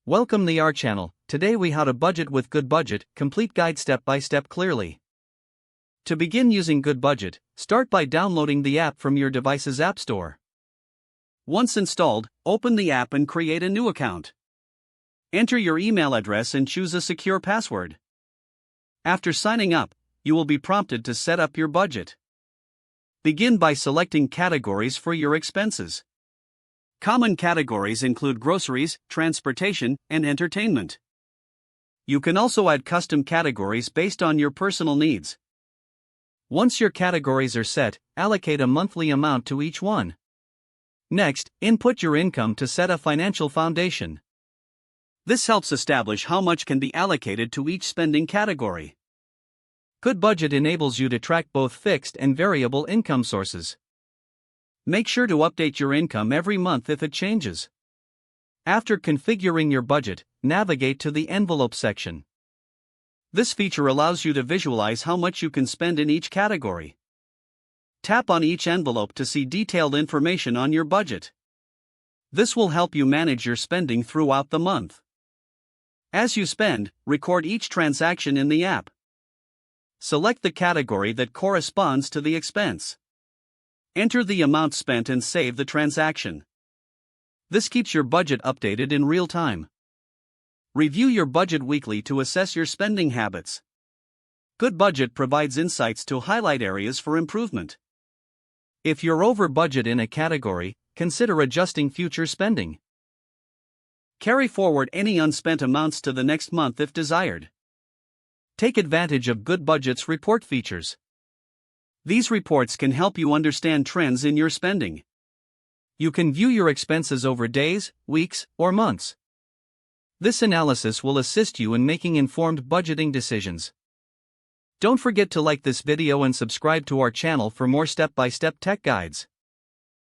Welcome to our channel. Today we how to budget with GoodBudget, complete guide step by step clearly. To begin using GoodBudget, start by downloading the app from your device's app store. Once installed, open the app and create a new account. Enter your email address and choose a secure password. After signing up, you will be prompted to set up your budget. Begin by selecting categories for your expenses. Common categories include groceries, transportation, and entertainment. You can also add custom categories based on your personal needs. Once your categories are set, allocate a monthly amount to each one. Next, input your income to set a financial foundation. This helps establish how much can be allocated to each spending category. GoodBudget enables you to track both fixed and variable income sources. Make sure to update your income every month if it changes. After configuring your budget, navigate to the envelope section. This feature allows you to visualize how much you can spend in each category. Tap on each envelope to see detailed information on your budget. This will help you manage your spending throughout the month. As you spend, record each transaction in the app. Select the category that corresponds to the expense. Enter the amount spent and save the transaction. This keeps your budget updated in real time. Review your budget weekly to assess your spending habits. GoodBudget provides insights to highlight areas for improvement. If you're over budget in a category, consider adjusting future spending. Carry forward any unspent amounts to the next month if desired. Take advantage of GoodBudget's report features. These reports can help you understand trends in your spending. You can view your expenses over days, weeks, or months. This analysis will assist you in making informed budgeting decisions. Don't forget to like this video and subscribe to our channel for more step-by-step tech guides.